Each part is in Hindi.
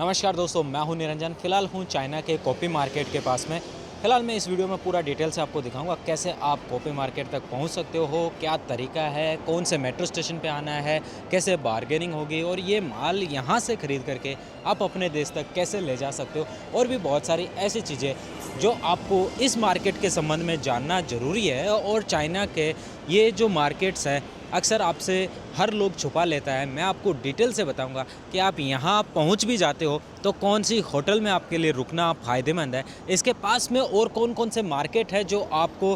नमस्कार दोस्तों, मैं हूं निरंजन। फ़िलहाल हूं चाइना के कॉपी मार्केट के पास में। फ़िलहाल मैं इस वीडियो में पूरा डिटेल से आपको दिखाऊंगा कैसे आप कॉपी मार्केट तक पहुंच सकते हो, क्या तरीका है, कौन से मेट्रो स्टेशन पे आना है, कैसे बार्गेनिंग होगी और ये माल यहां से ख़रीद करके आप अपने देश तक कैसे ले जा सकते हो, और भी बहुत सारी ऐसी चीज़ें जो आपको इस मार्केट के संबंध में जानना ज़रूरी है। और चाइना के ये जो मार्केट्स हैं अक्सर आपसे हर लोग छुपा लेता है। मैं आपको डिटेल से बताऊंगा कि आप यहाँ पहुँच भी जाते हो तो कौन सी होटल में आपके लिए रुकना फ़ायदेमंद है, इसके पास में और कौन कौन से मार्केट है जो आपको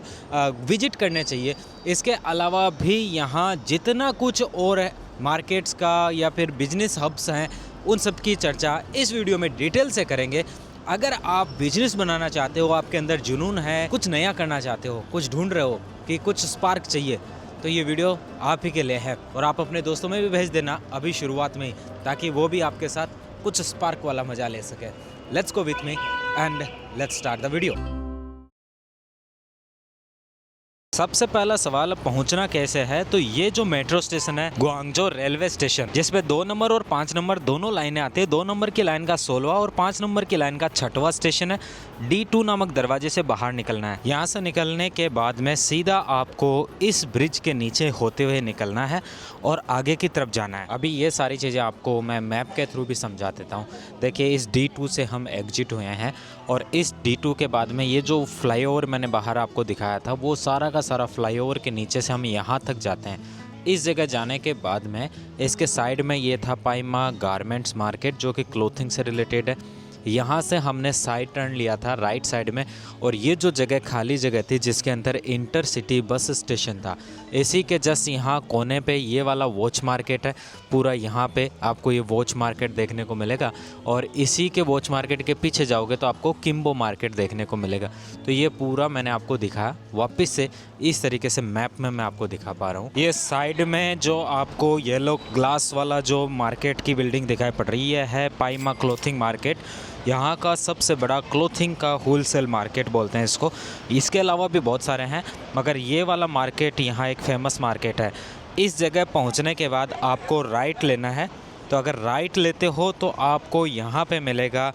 विजिट करने चाहिए। इसके अलावा भी यहाँ जितना कुछ और है मार्केट्स का या फिर बिजनेस हब्स हैं, उन सब की चर्चा इस वीडियो में डिटेल से करेंगे। अगर आप बिजनेस बनाना चाहते हो, आपके अंदर जुनून है, कुछ नया करना चाहते हो, कुछ ढूंढ रहे हो कि कुछ स्पार्क चाहिए, तो ये वीडियो आप ही के लिए है। और आप अपने दोस्तों में भी भेज देना अभी शुरुआत में ही, ताकि वो भी आपके साथ कुछ स्पार्क वाला मजा ले सके। Let's go with me and let's start the video. सबसे पहला सवाल, पहुंचना कैसे है। तो ये जो मेट्रो स्टेशन है गुआंगझो रेलवे स्टेशन, जिसपे 2 नंबर और 5 नंबर दोनों लाइनें आती है। 2 नंबर की लाइन का 16वां और 5 नंबर की लाइन का 6वां स्टेशन है। D2 नामक दरवाजे से बाहर निकलना है। यहाँ से निकलने के बाद में सीधा आपको इस ब्रिज के नीचे होते हुए निकलना है और आगे की तरफ जाना है। अभी ये सारी चीज़ें आपको मैं मैप के थ्रू भी समझा देता हूँ। देखिए, इस D2 से हम एग्जिट हुए हैं और इस D2 के बाद में ये जो फ्लाईओवर मैंने बाहर आपको दिखाया था, वो सारा का सारा फ्लाईओवर के नीचे से हम यहाँ तक जाते हैं। इस जगह जाने के बाद में इसके साइड में ये था पाइमा गारमेंट्स मार्केट, जो कि क्लोथिंग से रिलेटेड है। यहाँ से हमने साइड टर्न लिया था राइट साइड में, और ये जो जगह खाली जगह थी जिसके अंदर इंटरसिटी बस स्टेशन था, इसी के जस्ट यहाँ कोने पे ये वाला वॉच मार्केट है। पूरा यहाँ पे आपको ये वॉच मार्केट देखने को मिलेगा, और इसी के वॉच मार्केट के पीछे जाओगे तो आपको किम्बो मार्केट देखने को मिलेगा। तो ये पूरा मैंने आपको दिखाया, वापस से इस तरीके से मैप में मैं आपको दिखा पा रहा हूँ। ये साइड में जो आपको येलो ग्लास वाला जो मार्केट की बिल्डिंग दिखाई पड़ रही है पाइमा क्लोथिंग मार्केट। यहाँ का सबसे बड़ा क्लोथिंग का होलसेल मार्केट बोलते हैं इसको। इसके अलावा भी बहुत सारे हैं, मगर ये वाला मार्केट यहाँ एक फेमस मार्केट है। इस जगह पहुँचने के बाद आपको राइट लेना है। तो अगर राइट लेते हो तो आपको यहाँ पे मिलेगा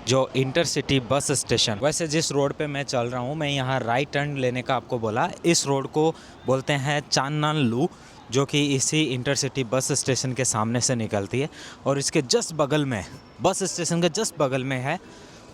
जो इंटरसिटी बस स्टेशन। वैसे जिस रोड पे मैं चल रहा हूँ, मैं यहाँ राइट टर्न लेने का आपको बोला। इस रोड को बोलते हैं चान्नानलू, जो कि इसी इंटरसिटी बस स्टेशन के सामने से निकलती है। और इसके जस्ट बगल में, बस स्टेशन के जस्ट बगल में है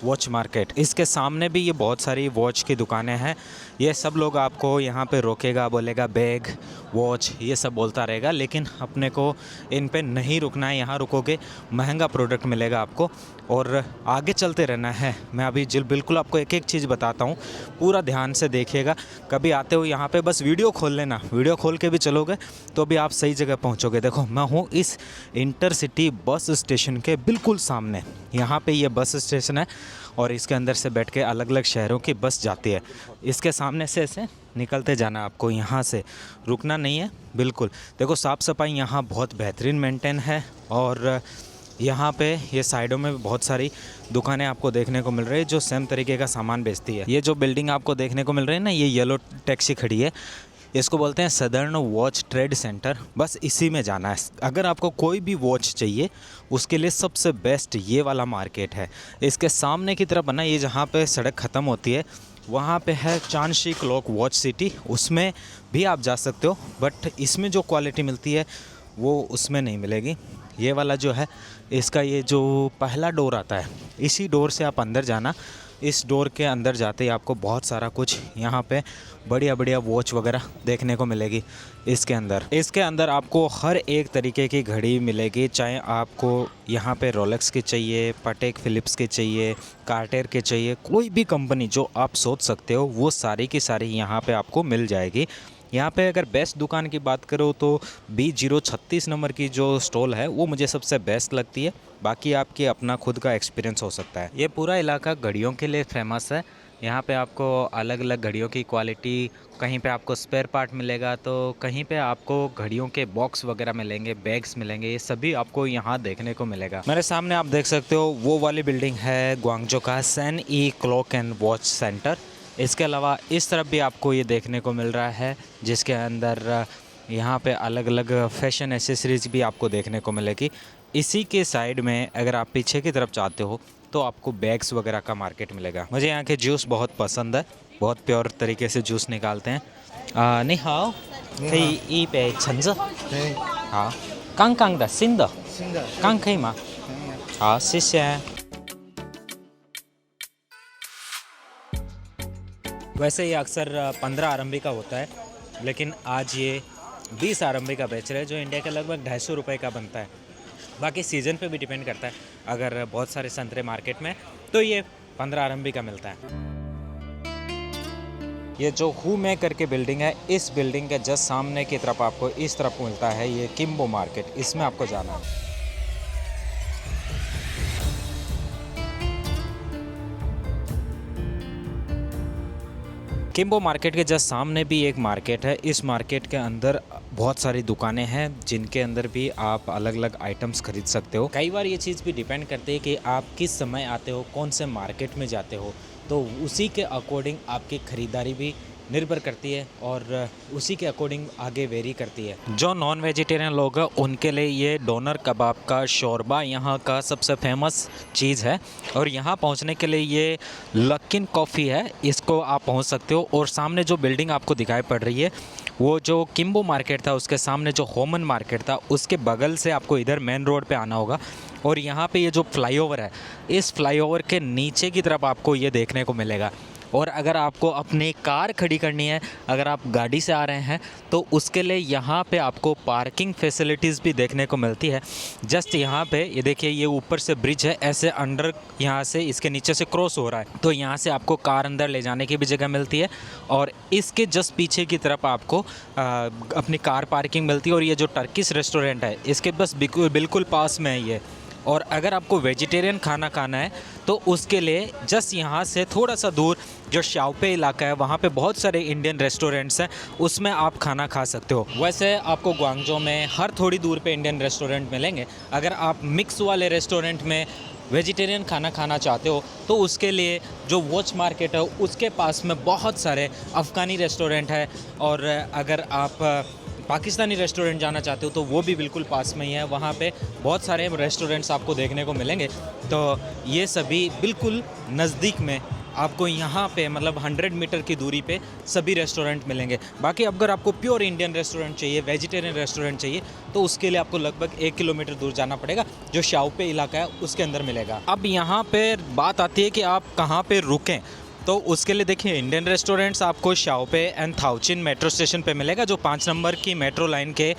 वॉच मार्केट। इसके सामने भी ये बहुत सारी वॉच की दुकानें हैं। ये सब लोग आपको यहाँ पे रोकेगा, बोलेगा बैग, वॉच, ये सब बोलता रहेगा, लेकिन अपने को इन पे नहीं रुकना है। यहाँ रुकोगे महंगा प्रोडक्ट मिलेगा आपको, और आगे चलते रहना है। मैं अभी बिल्कुल आपको एक एक चीज़ बताता हूँ, पूरा ध्यान से देखिएगा। कभी आते हो यहाँ पे बस वीडियो खोल लेना, वीडियो खोल के भी चलोगे तो भी आप सही जगह पहुँचोगे। देखो, मैं हूँ इस इंटरसिटी बस स्टेशन के बिल्कुल सामने। यहाँ पे ये बस स्टेशन है और इसके अंदर से बैठ के अलग अलग शहरों की बस जाती है। इसके सामने से ऐसे निकलते जाना, आपको यहाँ से रुकना नहीं है बिल्कुल। देखो, साफ़ सफाई यहाँ बहुत बेहतरीन मेंटेन है, और यहाँ पे ये साइडों में बहुत सारी दुकानें आपको देखने को मिल रही है जो सेम तरीके का सामान बेचती है। ये जो बिल्डिंग आपको देखने को मिल रही है ना, ये येलो टैक्सी खड़ी है, इसको बोलते हैं सदर्न वॉच ट्रेड सेंटर। बस इसी में जाना है। अगर आपको कोई भी वॉच चाहिए उसके लिए सबसे बेस्ट ये वाला मार्केट है। इसके सामने की तरफ बना, ये जहाँ पे सड़क ख़त्म होती है वहाँ पे है चांशी क्लॉक वॉच सिटी, उसमें भी आप जा सकते हो। बट इसमें जो क्वालिटी मिलती है वो उसमें नहीं मिलेगी। ये वाला जो है, इसका ये जो पहला डोर आता है, इसी डोर से आप अंदर जाना। इस डोर के अंदर जाते ही आपको बहुत सारा कुछ यहाँ पे बढ़िया बढ़िया वॉच वगैरह देखने को मिलेगी। इसके अंदर आपको हर एक तरीके की घड़ी मिलेगी, चाहे आपको यहाँ पे रोलेक्स की चाहिए, पटेक फिलिप्स की चाहिए, कार्टेर के चाहिए, कोई भी कंपनी जो आप सोच सकते हो वो सारी की सारी यहाँ पे आपको मिल जाएगी। यहाँ पे अगर बेस्ट दुकान की बात करो तो B036 नंबर की जो स्टॉल है वो मुझे सबसे बेस्ट लगती है। बाकी आपकी अपना खुद का एक्सपीरियंस हो सकता है। ये पूरा इलाका घड़ियों के लिए फेमस है। यहाँ पे आपको अलग अलग घड़ियों की क्वालिटी, कहीं पे आपको स्पेयर पार्ट मिलेगा तो कहीं पे आपको घड़ियों के बॉक्स वगैरह मिलेंगे, बैग्स मिलेंगे, ये सभी आपको यहाँ देखने को मिलेगा। मेरे सामने आप देख सकते हो वो वाली बिल्डिंग है गुआंगझो का सन ई क्लॉक एंड वॉच सेंटर। इसके अलावा इस तरफ भी आपको ये देखने को मिल रहा है, जिसके अंदर यहाँ पे अलग अलग फैशन एसेसरीज भी आपको देखने को मिलेगी। इसी के साइड में अगर आप पीछे की तरफ जाते हो तो आपको बैग्स वगैरह का मार्केट मिलेगा। मुझे यहाँ के जूस बहुत पसंद है, बहुत प्योर तरीके से जूस निकालते हैं। 你好，可以一杯橙子？可以，好，刚刚的新的，新的刚可以吗？可以啊。好，谢谢。वैसे ये अक्सर 15 आरंभी का होता है, लेकिन आज ये 20 आरंभी का बेच रहे हैं, जो इंडिया के लगभग 250 रुपये का बनता है। बाकी सीज़न पे भी डिपेंड करता है, अगर बहुत सारे संतरे मार्केट में तो ये 15 आरंभी का मिलता है। ये जो हू मे करके बिल्डिंग है, इस बिल्डिंग के जस्ट सामने की तरफ आपको इस तरफ मिलता है ये किम्बो मार्केट, इसमें आपको जाना है। किम्बो मार्केट के जस्ट सामने भी एक मार्केट है। इस मार्केट के अंदर बहुत सारी दुकानें हैं जिनके अंदर भी आप अलग अलग आइटम्स खरीद सकते हो। कई बार ये चीज़ भी डिपेंड करती है कि आप किस समय आते हो, कौन से मार्केट में जाते हो, तो उसी के अकॉर्डिंग आपकी ख़रीदारी भी निर्भर करती है और उसी के अकॉर्डिंग आगे वेरी करती है। जो नॉन वेजिटेरियन लोग हैं उनके लिए ये डोनर कबाब का शोरबा यहाँ का सबसे फेमस चीज़ है, और यहाँ पहुँचने के लिए ये लकिन कॉफ़ी है, इसको आप पहुँच सकते हो। और सामने जो बिल्डिंग आपको दिखाई पड़ रही है वो जो किम्बो मार्केट था उसके सामने जो होमन मार्केट था उसके बगल से आपको इधर मेन रोड पे आना होगा। और यहाँ पे ये जो फ्लाईओवर है, इस फ्लाईओवर के नीचे की तरफ आपको ये देखने को मिलेगा। और अगर आपको अपनी कार खड़ी करनी है, अगर आप गाड़ी से आ रहे हैं, तो उसके लिए यहाँ पे आपको पार्किंग फैसिलिटीज़ भी देखने को मिलती है। जस्ट यहाँ पे ये देखिए, ये ऊपर से ब्रिज है, ऐसे अंडर यहाँ से इसके नीचे से क्रॉस हो रहा है, तो यहाँ से आपको कार अंदर ले जाने की भी जगह मिलती है। और इसके जस्ट पीछे की तरफ आपको अपनी कार पार्किंग मिलती है। और ये जो टर्किश रेस्टोरेंट है इसके बस बिल्कुल पास में है ये। और अगर आपको वेजिटेरियन खाना खाना है तो उसके लिए जस्ट यहाँ से थोड़ा सा दूर जो शाओपे इलाका है, वहाँ पे बहुत सारे इंडियन रेस्टोरेंट्स हैं, उसमें आप खाना खा सकते हो। वैसे आपको ग्वांगझो में हर थोड़ी दूर पे इंडियन रेस्टोरेंट मिलेंगे। अगर आप मिक्स वाले रेस्टोरेंट में वेजिटेरियन खाना खाना चाहते हो तो उसके लिए जो वॉच मार्केट है उसके पास में बहुत सारे अफ़गानी रेस्टोरेंट है। और अगर आप पाकिस्तानी रेस्टोरेंट जाना चाहते हो तो वो भी बिल्कुल पास में ही है, वहाँ पे बहुत सारे रेस्टोरेंट्स आपको देखने को मिलेंगे। तो ये सभी बिल्कुल नज़दीक में आपको यहाँ पे मतलब 100 मीटर की दूरी पे सभी रेस्टोरेंट मिलेंगे। बाकी अगर आपको प्योर इंडियन रेस्टोरेंट चाहिए, वेजिटेरियन रेस्टोरेंट चाहिए, तो उसके लिए आपको लगभग 1 किलोमीटर दूर जाना पड़ेगा, जो शाओपे इलाका है उसके अंदर मिलेगा। अब यहाँ पे बात आती है कि आप कहाँ पे रुकें, तो उसके लिए देखिए इंडियन रेस्टोरेंट्स आपको शाओपे एंड थाउचिन मेट्रो स्टेशन पे मिलेगा, जो 5 नंबर की मेट्रो लाइन के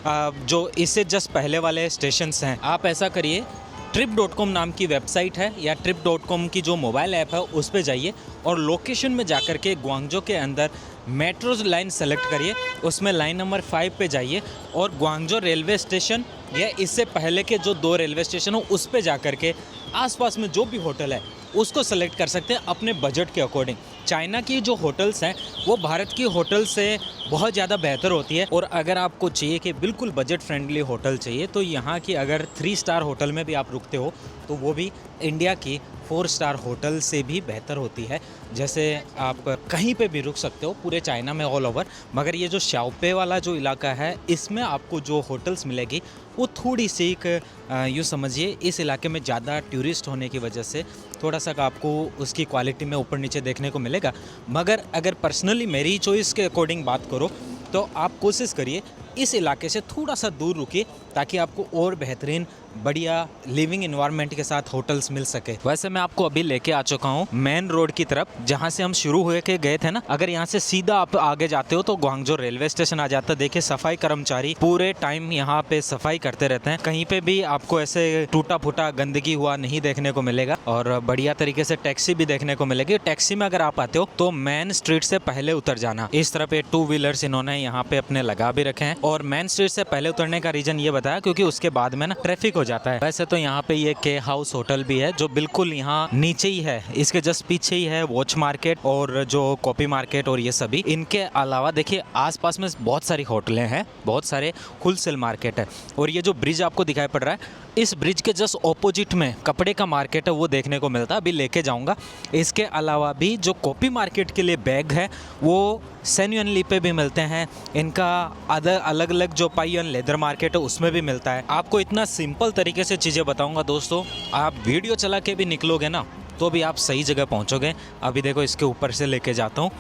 जो इससे जस्ट पहले वाले स्टेशंस हैं। आप ऐसा करिए, trip.com नाम की वेबसाइट है या trip.com की जो मोबाइल ऐप है उस पे जाइए और लोकेशन में जाकर के ग्वांगझो के अंदर मेट्रो लाइन सेलेक्ट करिए, उसमें लाइन नंबर 5 पे जाइए और ग्वांगझो रेलवे स्टेशन या इससे पहले के जो 2 रेलवे स्टेशन हो उस पे जाकर के आसपास में जो भी होटल है उसको सेलेक्ट कर सकते हैं अपने बजट के अकॉर्डिंग। चाइना की जो होटल्स हैं वो भारत की होटल से बहुत ज़्यादा बेहतर होती है। और अगर आपको चाहिए कि बिल्कुल बजट फ्रेंडली होटल चाहिए तो यहाँ की अगर 3 स्टार होटल में भी आप रुकते हो तो वो भी इंडिया की 4 स्टार होटल से भी बेहतर होती है। जैसे आप कहीं पे भी रुक सकते हो पूरे चाइना में ऑल ओवर, मगर ये जो शाओपे वाला जो इलाका है इसमें आपको जो होटल्स मिलेगी वो थोड़ी सी यूँ समझिए इस इलाके में ज़्यादा टूरिस्ट होने की वजह से थोड़ा सा आपको उसकी क्वालिटी में ऊपर नीचे देखने को मिलेगा। मगर अगर पर्सनली मेरी चॉइस के अकॉर्डिंग बात करो तो आप कोशिश करिए इस इलाके से थोड़ा सा दूर रुकिए ताकि आपको और बेहतरीन बढ़िया लिविंग एनवायरनमेंट के साथ होटल्स मिल सके। वैसे मैं आपको अभी लेके आ चुका हूँ मेन रोड की तरफ, जहाँ से हम शुरू हुए के गए थे ना। अगर यहाँ से सीधा आप आगे जाते हो तो ग्वांगझो रेलवे स्टेशन आ जाता है। देखिए सफाई कर्मचारी पूरे टाइम यहाँ पे सफाई करते रहते हैं, कहीं पे भी आपको ऐसे टूटा फूटा गंदगी हुआ नहीं देखने को मिलेगा और बढ़िया तरीके से टैक्सी भी देखने को मिलेगी। टैक्सी में अगर आप आते हो तो मेन स्ट्रीट से पहले उतर जाना। इस तरफ 2 व्हीलर्स इन्होंने यहाँ पे अपने लगा भी रखे हैं और मेन स्ट्रीट से पहले उतरने का रीजन ये बताया क्योंकि उसके बाद में ना ट्रैफिक हो जाता है। वैसे तो यहाँ पे ये के हाउस होटल भी है जो बिल्कुल यहाँ नीचे ही है, इसके जस्ट पीछे ही है वॉच मार्केट और जो कॉपी मार्केट और ये सभी। इनके अलावा देखिए आसपास में बहुत सारी होटलें हैं, बहुत सारे होलसेल मार्केट है। और ये जो ब्रिज आपको दिखाई पड़ रहा है इस ब्रिज के जस्ट ऑपोजिट में कपड़े का मार्केट है वो देखने को मिलता है, अभी लेके जाऊंगा। इसके अलावा भी जो कॉपी मार्केट के लिए बैग है वो सेन्यूअनली पे भी मिलते हैं। इनका अलग अलग जो पाइयन लेदर मार्केट है उसमें भी मिलता है। आपको इतना सिंपल तरीके से चीज़ें बताऊंगा दोस्तों। आप वीडियो चला के भी निकलोगे ना तो भी आप सही जगह पहुंचोगे। अभी देखो इसके ऊपर से लेके जाता हूँ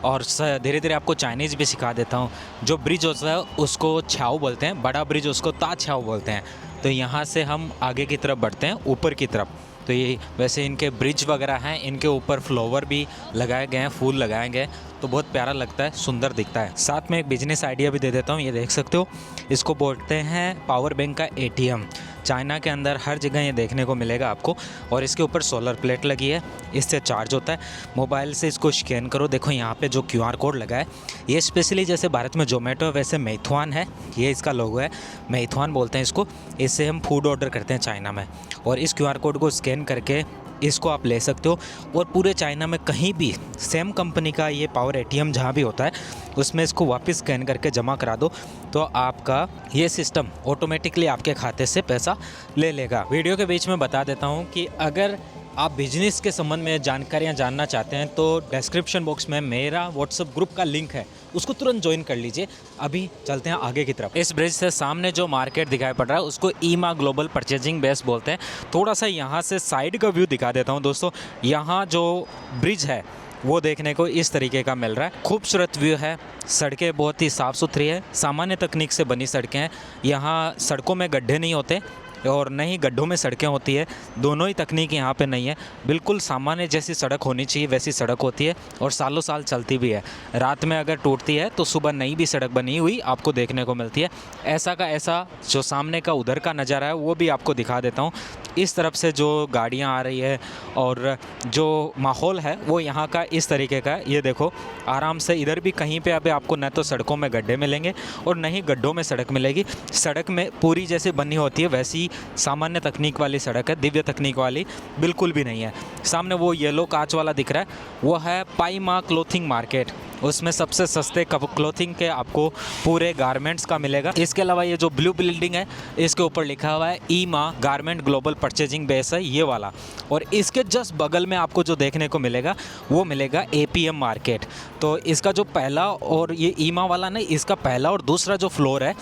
और धीरे धीरे आपको चाइनीज़ भी सिखा देता हूँ। जो ब्रिज होता है उसको छाओ बोलते हैं, बड़ा ब्रिज उसको ता छाओ बोलते हैं। तो यहाँ से हम आगे की तरफ बढ़ते हैं, ऊपर की तरफ। तो ये वैसे इनके ब्रिज वगैरह हैं, इनके ऊपर फ्लावर भी लगाए गए हैं, फूल लगाए गए, तो बहुत प्यारा लगता है, सुंदर दिखता है। साथ में एक बिजनेस आइडिया भी दे देता हूँ, ये देख सकते हो, इसको बोलते हैं पावर बैंक का एटीएम। चाइना के अंदर हर जगह ये देखने को मिलेगा आपको। और इसके ऊपर सोलर प्लेट लगी है, इससे चार्ज होता है। मोबाइल से इसको स्कैन करो, देखो यहाँ पे जो QR कोड लगा है, ये स्पेशली जैसे भारत में जोमेटो है वैसे मेituan है, ये इसका लोगो है, मेituan बोलते हैं इसको। इससे हम फूड ऑर्डर करते हैं चाइना में, और इस QR कोड को स्कैन करके इसको आप ले सकते हो। और पूरे चाइना में कहीं भी सेम कंपनी का ये पावर एटीएम जहाँ भी होता है उसमें इसको वापस स्कैन करके जमा करा दो, तो आपका ये सिस्टम ऑटोमेटिकली आपके खाते से पैसा ले लेगा। वीडियो के बीच में बता देता हूँ कि अगर आप बिजनेस के संबंध में जानकारियाँ जानना चाहते हैं तो डिस्क्रिप्शन बॉक्स में मेरा व्हाट्सएप ग्रुप का लिंक है, उसको तुरंत ज्वाइन कर लीजिए। अभी चलते हैं आगे की तरफ। इस ब्रिज से सामने जो मार्केट दिखाई पड़ रहा है उसको ईमा ग्लोबल परचेजिंग बेस बोलते हैं। थोड़ा सा यहाँ से साइड का व्यू दिखा देता हूँ दोस्तों। यहाँ जो ब्रिज है वो देखने को इस तरीके का मिल रहा है, खूबसूरत व्यू है। सड़कें बहुत ही साफ़ सुथरी है, सामान्य तकनीक से बनी सड़कें हैं। यहाँ सड़कों में गड्ढे नहीं होते और न ही गड्ढों में सड़कें होती है, दोनों ही तकनीक यहाँ पे नहीं है। बिल्कुल सामान्य जैसी सड़क होनी चाहिए वैसी सड़क होती है और सालों साल चलती भी है। रात में अगर टूटती है तो सुबह नई भी सड़क बनी हुई आपको देखने को मिलती है। ऐसा का ऐसा जो सामने का उधर का नज़ारा है वो भी आपको दिखा देता हूँ। इस तरफ से जो गाड़ियाँ आ रही है और जो माहौल है वो यहाँ का इस तरीके का है। ये देखो आराम से इधर भी कहीं पे अभी आपको न तो सड़कों में गड्ढे मिलेंगे और न ही गड्ढों में सड़क मिलेगी। सड़क में पूरी जैसे बनी होती है वैसी सामान्य तकनीक वाली सड़क है, दिव्य तकनीक वाली बिल्कुल भी नहीं है। सामने वो येलो कांच वाला दिख रहा है वो है पाईमा क्लोथिंग मार्केट। उसमें सबसे सस्ते क्लोथिंग के आपको पूरे गारमेंट्स का मिलेगा। इसके अलावा ये जो ब्लू बिल्डिंग है इसके ऊपर लिखा हुआ है ईमा गारमेंट ग्लोबल परचेजिंग बेस है ये वाला। और इसके जस्ट बगल में आपको जो देखने को मिलेगा वो मिलेगा APM मार्केट। तो इसका जो पहला और ये ईमा वाला नहीं, इसका पहला और दूसरा जो फ्लोर है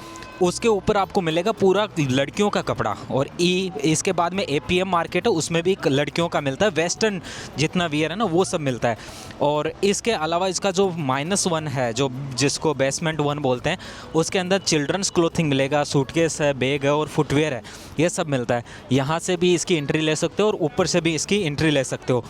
उसके ऊपर आपको मिलेगा पूरा लड़कियों का कपड़ा। और इसके बाद में APM मार्केट है उसमें भी लड़कियों का मिलता है, वेस्टर्न जितना वियर है ना वो सब मिलता है। और इसके अलावा इसका जो -1 है जो जिसको बेसमेंट 1 बोलते हैं उसके अंदर चिल्ड्रंस क्लोथिंग मिलेगा, सूटकेस है, बैग है और फुटवेयर है, ये सब मिलता है। यहाँ से भी इसकी एंट्री ले सकते हो और ऊपर से भी इसकी एंट्री ले सकते हो।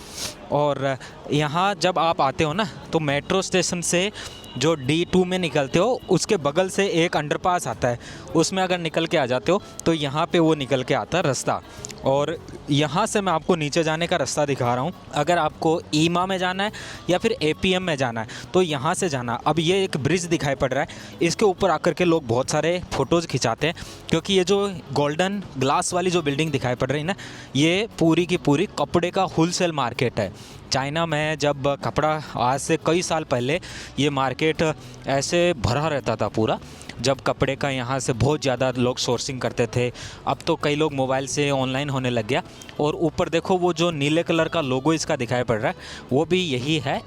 और यहाँ जब आप आते हो ना तो मेट्रो स्टेशन से जो D2 में निकलते हो उसके बगल से एक अंडरपास आता है, उसमें अगर निकल के आ जाते हो तो यहाँ पे वो निकल के आता है रास्ता। और यहाँ से मैं आपको नीचे जाने का रास्ता दिखा रहा हूँ। अगर आपको ईमा में जाना है या फिर APM में जाना है तो यहाँ से जाना। अब ये एक ब्रिज दिखाई पड़ रहा है, इसके ऊपर आकर के लोग बहुत सारे फ़ोटोज़ खिंचाते हैं क्योंकि ये जो गोल्डन ग्लास वाली जो बिल्डिंग दिखाई पड़ रही है ना ये पूरी की पूरी कपड़े का होलसेल मार्केट है। चाइना में जब कपड़ा आज से कई साल पहले ये मार्केट ऐसे भरा रहता था पूरा, जब कपड़े का यहाँ से बहुत ज़्यादा लोग सोर्सिंग करते थे। अब तो कई लोग मोबाइल से ऑनलाइन होने लग गया। और ऊपर देखो वो जो नीले कलर का लोगो इसका दिखाई पड़ रहा है वो भी यही है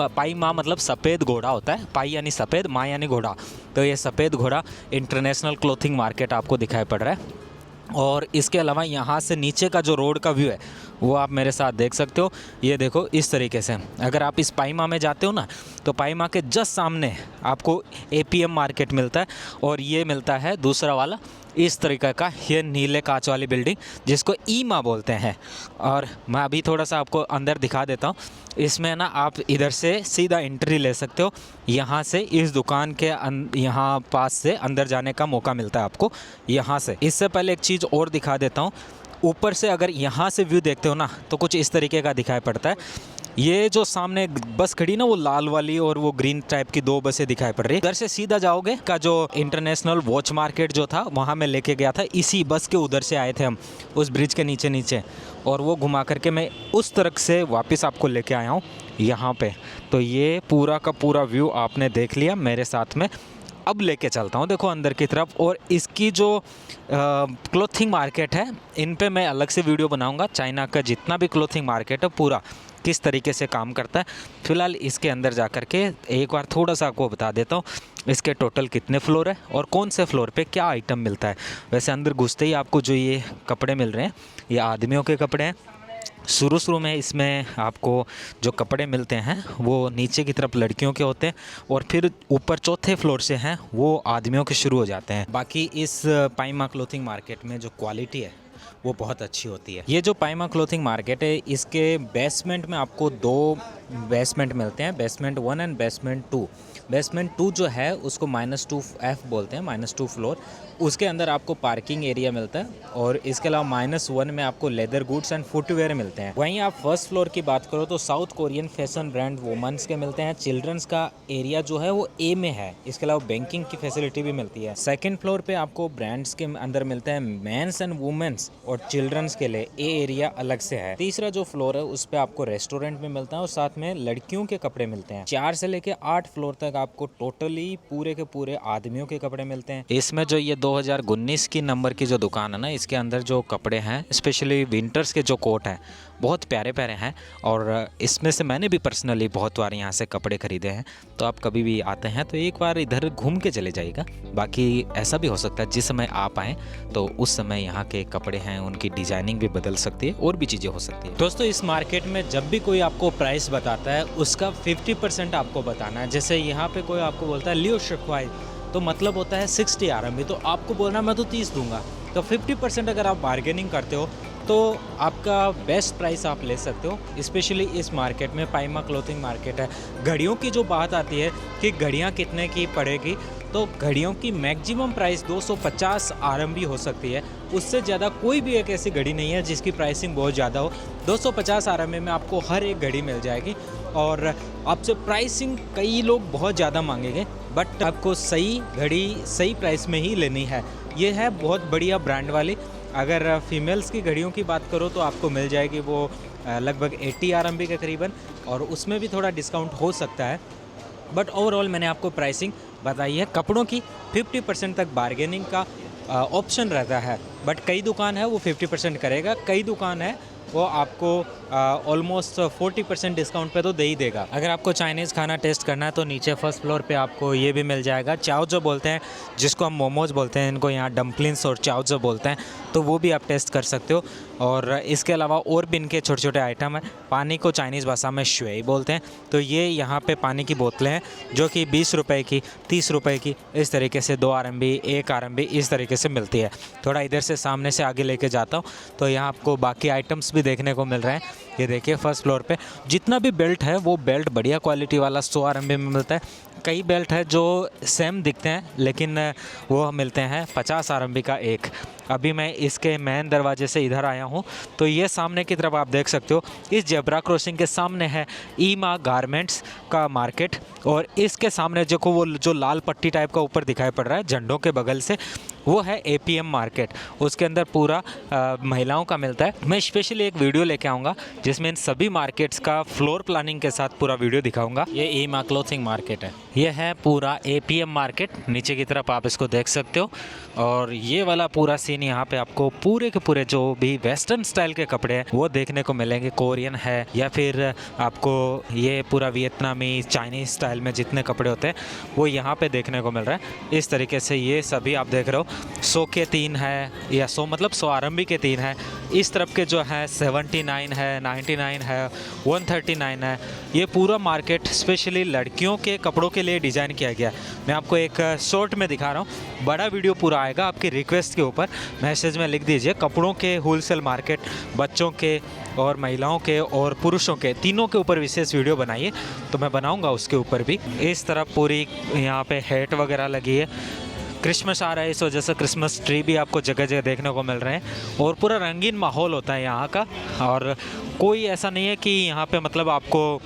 पाई मा मतलब सफ़ेद घोड़ा होता है, पाई यानी सफ़ेद, मा यानी घोड़ा। तो ये सफ़ेद घोड़ा इंटरनेशनल क्लोथिंग मार्केट आपको दिखाई पड़ रहा है। और इसके अलावा यहाँ से नीचे का जो रोड का व्यू है वो आप मेरे साथ देख सकते हो। ये देखो इस तरीके से अगर आप इस पाईमा में जाते हो ना तो पाईमा के जस्ट सामने आपको APM मार्केट मिलता है और ये मिलता है दूसरा वाला इस तरीके का, ये नीले कांच वाली बिल्डिंग जिसको ईमा बोलते हैं। और मैं अभी थोड़ा सा आपको अंदर दिखा देता हूँ। इसमें ना आप इधर से सीधा एंट्री ले सकते हो, यहाँ से इस दुकान के यहाँ पास से अंदर जाने का मौका मिलता है आपको यहाँ से। इससे पहले एक चीज़ और दिखा देता हूँ। ऊपर से अगर यहाँ से व्यू देखते हो ना तो कुछ इस तरीके का दिखाई पड़ता है। ये जो सामने बस खड़ी ना वो लाल वाली और वो ग्रीन टाइप की 2 बसें दिखाई पड़ रही है। उधर से सीधा जाओगे का जो इंटरनेशनल वॉच मार्केट जो था वहाँ मैं लेके गया था, इसी बस के उधर से आए थे हम उस ब्रिज के नीचे और वो घुमा करके मैं उस तरफ से वापस आपको लेके आया हूँ यहाँ पे। तो ये पूरा का पूरा व्यू आपने देख लिया मेरे साथ में। अब लेके चलता हूँ देखो अंदर की तरफ, और इसकी जो क्लोथिंग मार्केट है इन पे मैं अलग से वीडियो बनाऊंगा। चाइना का जितना भी क्लोथिंग मार्केट है पूरा किस तरीके से काम करता है। फिलहाल इसके अंदर जा कर के एक बार थोड़ा सा आपको बता देता हूँ इसके टोटल कितने फ्लोर है और कौन से फ्लोर पे क्या आइटम मिलता है। वैसे अंदर घुसते ही आपको जो ये कपड़े मिल रहे हैं ये आदमियों के कपड़े हैं। शुरू में इसमें आपको जो कपड़े मिलते हैं वो नीचे की तरफ लड़कियों के होते हैं और फिर ऊपर चौथे फ्लोर से हैं वो आदमियों के शुरू हो जाते हैं। बाकी इस पाइमा क्लोथिंग मार्केट में जो क्वालिटी है वो बहुत अच्छी होती है। ये जो पाइमा क्लोथिंग मार्केट है इसके बेसमेंट में आपको 2 बेसमेंट मिलते हैं, बेसमेंट 1 एंड बेसमेंट 2। बेसमेंट 2 जो है उसको -2F बोलते हैं, -2 फ्लोर। उसके अंदर आपको पार्किंग एरिया मिलता है और इसके अलावा -1 में आपको लेदर गुड्स एंड फुटवेयर मिलते हैं। वहीं आप फर्स्ट फ्लोर की बात करो तो South Korean fashion brand women's के मिलते हैं। चिल्ड्रंस का एरिया जो है वो ए में है। इसके अलावा बैंकिंग की फैसिलिटी भी मिलती है। सेकेंड फ्लोर पे आपको ब्रांड्स के अंदर मिलते हैं मेंस एंड वुमेन्स और चिल्ड्रंस के लिए ए एरिया अलग से है। तीसरा जो फ्लोर है उस पे आपको रेस्टोरेंट भी मिलता है और साथ में लड़कियों के कपड़े मिलते हैं। 4 से लेके 8 फ्लोर तक आपको टोटली पूरे के पूरे आदमियों के कपड़े मिलते हैं। इसमें जो ये 2019 की नंबर की जो दुकान है ना इसके अंदर जो कपड़े हैं स्पेशली विंटर्स के जो कोट हैं बहुत प्यारे प्यारे हैं और इसमें से मैंने भी पर्सनली बहुत बार यहाँ से कपड़े खरीदे हैं। तो आप कभी भी आते हैं तो एक बार इधर घूम के चले जाइएगा। बाकी ऐसा भी हो सकता है जिस समय आप आएँ तो उस समय यहाँ के कपड़े हैं उनकी डिजाइनिंग भी बदल सकती है और भी चीज़ें हो सकती है। दोस्तों इस मार्केट में जब भी कोई आपको प्राइस बताता है उसका 50% आपको बताना है। जैसे यहाँ पे कोई आपको बोलता है लियो शिक्वाई तो मतलब होता है 60 RMB, तो आपको बोलना मैं तो 30 दूंगा। तो 50% अगर आप बार्गेनिंग करते हो तो आपका बेस्ट प्राइस आप ले सकते हो। स्पेशली इस मार्केट में पाइमा क्लोथिंग मार्केट है। घड़ियों की जो बात आती है कि घड़ियाँ कितने की पड़ेगी तो घड़ियों की मैक्सिमम प्राइस 250 RMB हो सकती है। उससे ज़्यादा कोई भी एक ऐसी घड़ी नहीं है जिसकी प्राइसिंग बहुत ज़्यादा हो। 250 RMB में आपको हर एक घड़ी मिल जाएगी और आपसे प्राइसिंग कई लोग बहुत ज़्यादा मांगेंगे बट आपको सही घड़ी सही प्राइस में ही लेनी है। ये है बहुत बढ़िया ब्रांड वाली। अगर फीमेल्स की घड़ियों की बात करो तो आपको मिल जाएगी वो लगभग 80 RMB के करीबन और उसमें भी थोड़ा डिस्काउंट हो सकता है। बट ओवरऑल मैंने आपको प्राइसिंग बताई है। कपड़ों की 50% तक बार्गेनिंग का ऑप्शन रहता है बट कई दुकान है वो 50% करेगा, कई दुकान है वो आपको ऑलमोस्ट 40% डिस्काउंट पे तो दे ही देगा। अगर आपको चाइनीज़ खाना टेस्ट करना है तो नीचे फर्स्ट फ्लोर पे आपको ये भी मिल जाएगा। चाओ जो बोलते हैं जिसको हम मोमोज बोलते हैं, इनको यहाँ डम्पलिंग्स और चाओ जो बोलते हैं, तो वो भी आप टेस्ट कर सकते हो। और इसके अलावा और भी इनके छोटे छोटे आइटम हैं। पानी को चाइनीज़ भाषा में शुई बोलते हैं। तो ये यहाँ पे पानी की बोतलें हैं जो कि 20 रुपये की, 30 रुपये की, इस तरीके से 2 RMB, 1 RMB इस तरीके से मिलती है। थोड़ा इधर से सामने से आगे लेके जाता हूँ तो यहाँ आपको बाकी आइटम्स भी देखने को मिल रहे हैं। ये देखिए फर्स्ट फ्लोर पे जितना भी बेल्ट है वो बेल्ट बढ़िया क्वालिटी वाला 100 RMB में मिलता है। कई बेल्ट है जो सेम दिखते हैं लेकिन वो मिलते हैं 50 RMB का एक। अभी मैं इसके मेन दरवाजे से इधर आया हूँ तो ये सामने की तरफ आप देख सकते हो इस जेब्रा क्रॉसिंग के सामने है ईमा गारमेंट्स का मार्केट और इसके सामने देखो वो जो लाल पट्टी टाइप का ऊपर दिखाई पड़ रहा है झंडों के बगल से वो है APM मार्केट। उसके अंदर पूरा महिलाओं का मिलता है। मैं स्पेशली एक वीडियो लेके आऊँगा जिसमें इन सभी मार्केट्स का फ्लोर प्लानिंग के साथ पूरा वीडियो दिखाऊंगा। ये ईमा क्लोथिंग मार्केट है, ये है पूरा APM मार्केट। नीचे की तरफ आप इसको देख सकते हो और ये वाला पूरा सीन यहाँ पे आपको पूरे के पूरे जो भी वेस्टर्न स्टाइल के कपड़े हैं वो देखने को मिलेंगे। कोरियन है या फिर आपको ये पूरा वियतनामी चाइनीज स्टाइल में जितने कपड़े होते हैं वो यहाँ पे देखने को मिल रहा है। इस तरीके से ये सभी आप देख रहे हो 100 के 3 है या 100 मतलब 100 RMB के 3 है। इस तरफ के जो है 79 है, 99 है, 139 है। ये पूरा मार्केट स्पेशली लड़कियों के कपड़ों के लिए डिज़ाइन किया गया है। मैं आपको एक शॉर्ट में दिखा रहा हूँ, बड़ा वीडियो पूरा आएगा आपकी रिक्वेस्ट के ऊपर। मैसेज में लिख दीजिए कपड़ों के होलसेल मार्केट, बच्चों के और महिलाओं के और पुरुषों के तीनों के ऊपर विशेष वीडियो बनाइए तो मैं बनाऊंगा उसके ऊपर भी। इस तरफ पूरी यहाँ पे हैट वगैरह लगी है। क्रिसमस आ रहा है इस वजह से क्रिसमस ट्री भी आपको जगह जगह देखने को मिल रहे हैं और पूरा रंगीन माहौल होता है यहाँ का। और कोई ऐसा नहीं है कि यहाँ पे मतलब आपको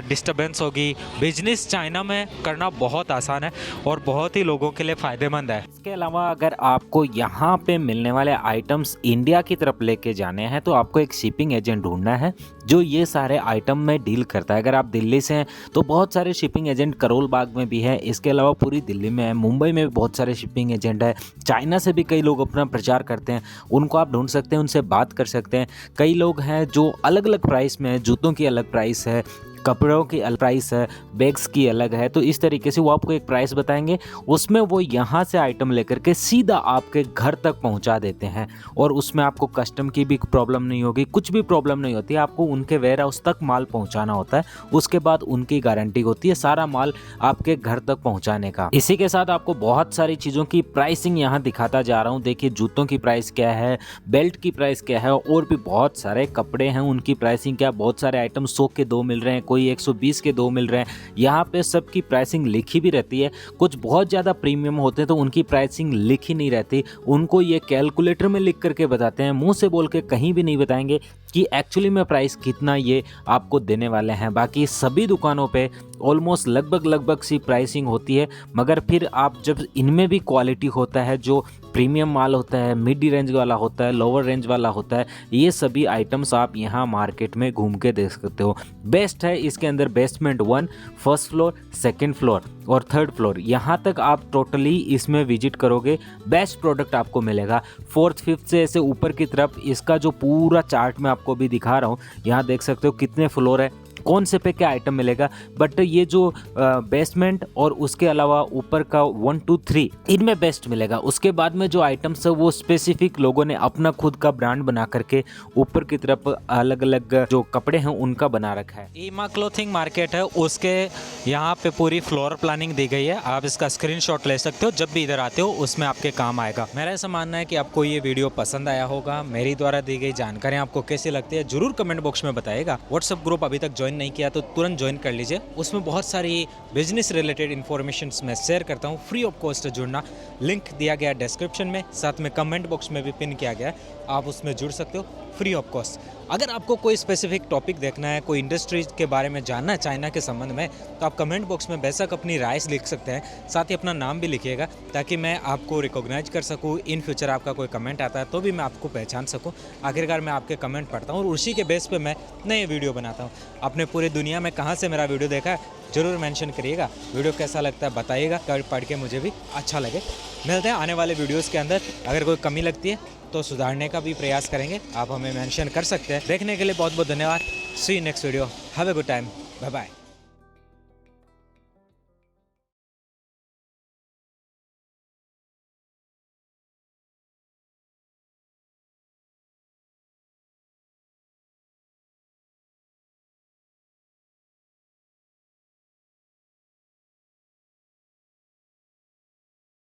डिस्टर्बेंस होगी। बिजनेस चाइना में करना बहुत आसान है और बहुत ही लोगों के लिए फ़ायदेमंद है। इसके अलावा अगर आपको यहाँ पे मिलने वाले आइटम्स इंडिया की तरफ लेके जाने हैं तो आपको एक शिपिंग एजेंट ढूंढना है जो ये सारे आइटम में डील करता है। अगर आप दिल्ली से हैं तो बहुत सारे शिपिंग एजेंट करोल बाग में भी है, इसके अलावा पूरी दिल्ली में है, मुंबई में भी बहुत सारे शिपिंग एजेंट है, चाइना से भी कई लोग अपना प्रचार करते हैं, उनको आप ढूंढ सकते हैं, उनसे बात कर सकते हैं। कई लोग हैं जो अलग अलग प्राइस में है, जूतों की अलग प्राइस है, कपड़ों की अलग प्राइस है, बैग्स की अलग है, तो इस तरीके से वो आपको एक प्राइस बताएंगे, उसमें वो यहाँ से आइटम लेकर के सीधा आपके घर तक पहुँचा देते हैं और उसमें आपको कस्टम की भी प्रॉब्लम नहीं होगी, कुछ भी प्रॉब्लम नहीं होती। आपको उनके वेयर हाउस तक माल पहुँचाना होता है, उसके बाद उनकी गारंटी होती है सारा माल आपके घर तक पहुँचाने का। इसी के साथ आपको बहुत सारी चीज़ों की प्राइसिंग यहाँ दिखाता जा रहा हूँ। देखिए जूतों की प्राइस क्या है, बेल्ट की प्राइस क्या है, और भी बहुत सारे कपड़े हैं उनकी प्राइसिंग क्या। बहुत सारे आइटम 100 के 2 मिल रहे हैं, कोई 120 के 2 मिल रहे हैं। यहाँ पे सबकी प्राइसिंग लिखी भी रहती है। कुछ बहुत ज़्यादा प्रीमियम होते हैं तो उनकी प्राइसिंग लिखी नहीं रहती, उनको ये कैलकुलेटर में लिख करके बताते हैं, मुंह से बोल के कहीं भी नहीं बताएंगे कि एक्चुअली में प्राइस कितना ये आपको देने वाले हैं। बाकी सभी दुकानों पे ऑलमोस्ट लगभग सी प्राइसिंग होती है, मगर फिर आप जब इनमें भी क्वालिटी होता है, जो प्रीमियम माल होता है, मिड रेंज वाला होता है, लोअर रेंज वाला होता है, ये सभी आइटम्स आप यहाँ मार्केट में घूम के देख सकते हो। बेस्ट है इसके अंदर basement 1, first floor, second floor और थर्ड फ्लोर, यहाँ तक आप टोटली इसमें विजिट करोगे, बेस्ट प्रोडक्ट आपको मिलेगा। 4th 5th से ऐसे ऊपर की तरफ इसका जो पूरा चार्ट मैं आपको भी दिखा रहा हूँ, यहाँ देख सकते हो कितने फ्लोर है, कौन से पे क्या आइटम मिलेगा। बट ये जो बेसमेंट और उसके अलावा ऊपर का 1 2 3 इनमें बेस्ट मिलेगा। उसके बाद में जो आइटम्स है वो स्पेसिफिक लोगों ने अपना खुद का ब्रांड बना करके ऊपर की तरफ अलग अलग जो कपड़े हैं उनका बना रखा है। ईमा क्लोथिंग मार्केट है, उसके यहाँ पे पूरी फ्लोर प्लानिंग दी गई है, आप इसका स्क्रीनशॉट ले सकते हो, जब भी इधर आते हो उसमें आपके काम आएगा। मेरा ऐसा मानना है कि आपको ये वीडियो पसंद आया होगा। मेरी द्वारा दी गई जानकारी आपको कैसी लगती है जरूर कमेंट बॉक्स में बताइएगा। व्हाट्सएप ग्रुप अभी तक ज्वाइन नहीं किया तो तुरंत ज्वाइन कर लीजिए, उसमें बहुत सारी बिजनेस रिलेटेड इन्फॉर्मेशन मैं शेयर करता हूँ, फ्री ऑफ कॉस्ट जुड़ना। लिंक दिया गया डिस्क्रिप्शन में, साथ में कमेंट बॉक्स में भी पिन किया गया है, आप उसमें जुड़ सकते हो फ्री ऑफ कॉस्ट। अगर आपको कोई स्पेसिफिक टॉपिक देखना है, कोई इंडस्ट्रीज के बारे में जानना है चाइना के संबंध में, तो आप कमेंट बॉक्स में बेशक अपनी राय लिख सकते हैं, साथ ही अपना नाम भी लिखिएगा ताकि मैं आपको रिकॉग्नाइज कर सकूं। इन फ्यूचर आपका कोई कमेंट आता है तो भी मैं आपको पहचान सकूं। आखिरकार मैं आपके कमेंट पढ़ता हूं और उसी के बेस पे मैं नए वीडियो बनाता हूं। आपने पूरी दुनिया में कहाँ से मेरा वीडियो देखा है ज़रूर मेंशन करिएगा, वीडियो कैसा लगता है बताइएगा, पढ़ के मुझे भी अच्छा लगे। मिलते हैं आने वाले वीडियोज़ के अंदर। अगर कोई कमी लगती है तो सुधारने का भी प्रयास करेंगे, आप हमें मेंशन कर सकते हैं। देखने के लिए बहुत बहुत धन्यवाद। See you next video, have a good time, bye bye.